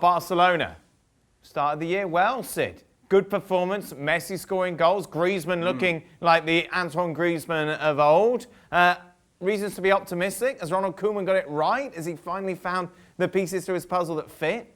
Barcelona started the year well, Sid. Good performance, Messi scoring goals, Griezmann looking like the Antoine Griezmann of old. Reasons to be optimistic. Has Ronald Koeman got it right? Has he finally found the pieces to his puzzle that fit?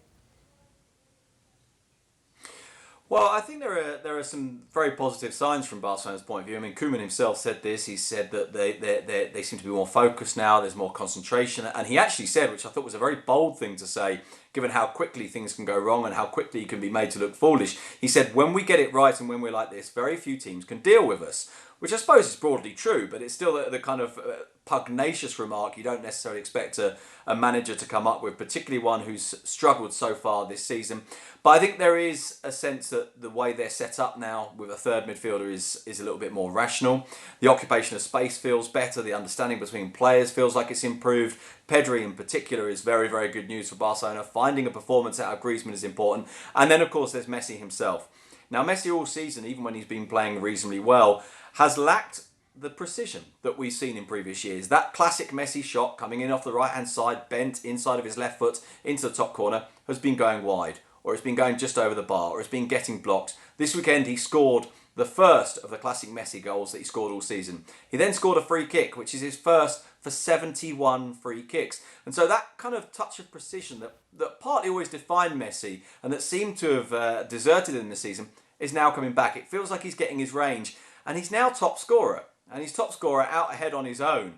Well, I think there are some very positive signs from Barcelona's point of view. I mean, Koeman himself said this. He said that they seem to be more focused now. There's more concentration. And he actually said, which I thought was a very bold thing to say, given how quickly things can go wrong and how quickly you can be made to look foolish. He said, when we get it right and when we're like this, very few teams can deal with us. Which I suppose is broadly true, but it's still the kind of pugnacious remark you don't necessarily expect a manager to come up with, particularly one who's struggled so far this season. But I think there is a sense that the way they're set up now with a third midfielder is a little bit more rational. The occupation of space feels better. The understanding between players feels like it's improved. Pedri in particular is very, very good news for Barcelona. Finding a performance out of Griezmann is important. And then, of course, there's Messi himself. Now, Messi all season, even when he's been playing reasonably well, has lacked the precision that we've seen in previous years. That classic Messi shot coming in off the right-hand side, bent inside of his left foot into the top corner, has been going wide, or it's been going just over the bar, or it's been getting blocked. This weekend he scored the first of the classic Messi goals that he scored all season. He then scored a free kick, which is his first for 71 free kicks. And so that kind of touch of precision that partly always defined Messi and that seemed to have deserted him this season is now coming back. It feels like he's getting his range. And he's now top scorer. And he's top scorer out ahead on his own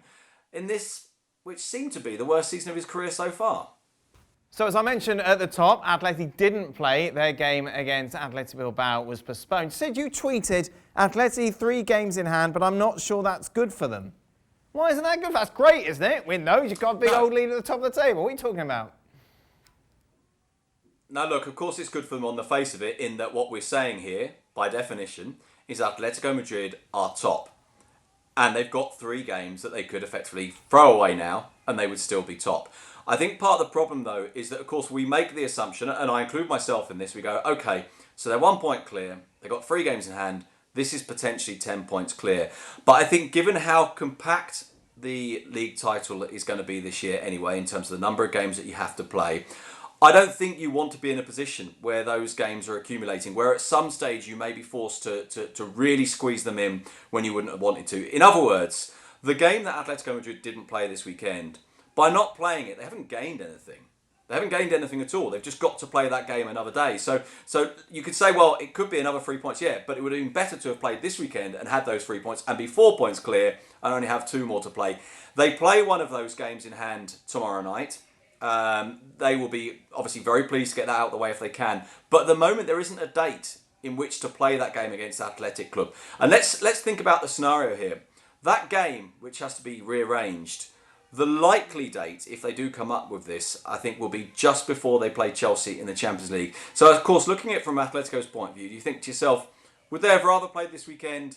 in this, which seemed to be the worst season of his career so far. So as I mentioned at the top, Atleti didn't play. Their game against Atletico Bilbao was postponed. Sid, you tweeted, Atleti 3 games in hand, but I'm not sure that's good for them. Why isn't that good? That's great, isn't it? Win those, you've got a big old lead at the top of the table. What are you talking about? Now look, of course it's good for them on the face of it, in that what we're saying here, by definition, is Atletico Madrid are top. And they've got 3 games that they could effectively throw away now, and they would still be top. I think part of the problem, though, is that, of course, we make the assumption, and I include myself in this, we go, OK, so they're 1 point clear, they've got 3 games in hand, this is potentially 10 points clear. But I think given how compact the league title is going to be this year anyway, in terms of the number of games that you have to play, I don't think you want to be in a position where those games are accumulating, where at some stage you may be forced to really squeeze them in when you wouldn't have wanted to. In other words, the game that Atletico Madrid didn't play this weekend, by not playing it, they haven't gained anything. They haven't gained anything at all. They've just got to play that game another day. So you could say, well, it could be another 3 points, yeah, but it would have been better to have played this weekend and had those 3 points and be 4 points clear and only have 2 more to play. They play one of those games in hand tomorrow night. They will be obviously very pleased to get that out of the way if they can. But at the moment, there isn't a date in which to play that game against Athletic Club. And let's think about the scenario here. That game, which has to be rearranged, the likely date, if they do come up with this, I think will be just before they play Chelsea in the Champions League. So, of course, looking at it from Atletico's point of view, do you think to yourself, would they have rather played this weekend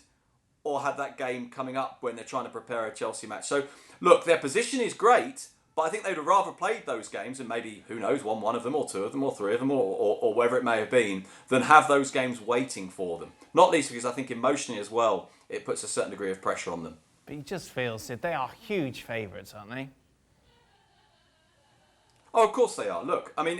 or had that game coming up when they're trying to prepare a Chelsea match? So, look, their position is great, but I think they'd have rather played those games and maybe, who knows, won one of them or 2 of them or 3 of them or whatever it may have been, than have those games waiting for them. Not least because I think emotionally as well, it puts a certain degree of pressure on them. But you just feel, Sid, they are huge favourites, aren't they? Oh, of course they are. Look, I mean,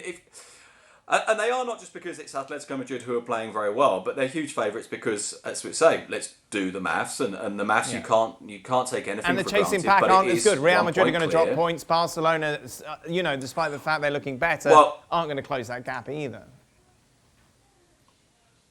and they are not just because it's Atletico Madrid who are playing very well, but they're huge favourites because, as we say, let's do the maths, and the maths you can't take anything for granted. And the chasing pack aren't as good. Real Madrid are going to drop points. Barcelona, despite the fact they're looking better, aren't going to close that gap either.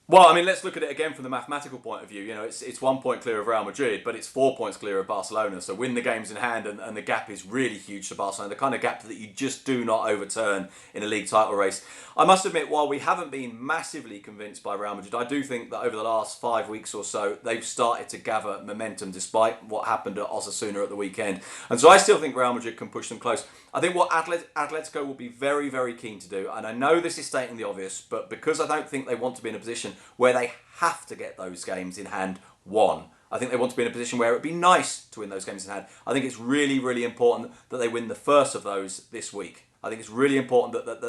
Well, I mean, let's look at it again from the mathematical point of view. You know, it's 1 point clear of Real Madrid, but it's 4 points clear of Barcelona. So win the games in hand, and the gap is really huge to Barcelona. The kind of gap that you just do not overturn in a league title race. I must admit, while we haven't been massively convinced by Real Madrid, I do think that over the last 5 weeks or so, they've started to gather momentum despite what happened at Osasuna at the weekend. And so I still think Real Madrid can push them close. I think what Atletico will be very, very keen to do, and I know this is stating the obvious, but because I don't think they want to be in a position where they have to get those games in hand won. I think they want to be in a position where it would be nice to win those games in hand. I think it's really, really important that they win the first of those this week. I think it's really important that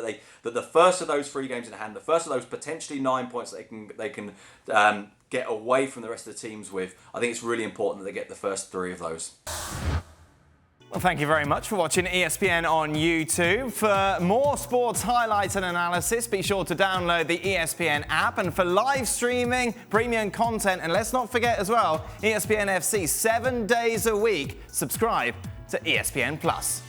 the first of those 3 games in hand, the first of those potentially 9 points that they can get away from the rest of the teams with, I think it's really important that they get the first 3 of those. Well, thank you very much for watching ESPN on YouTube. For more sports highlights and analysis, be sure to download the ESPN app. And for live streaming, premium content, and let's not forget as well, ESPN FC 7 days a week. Subscribe to ESPN Plus.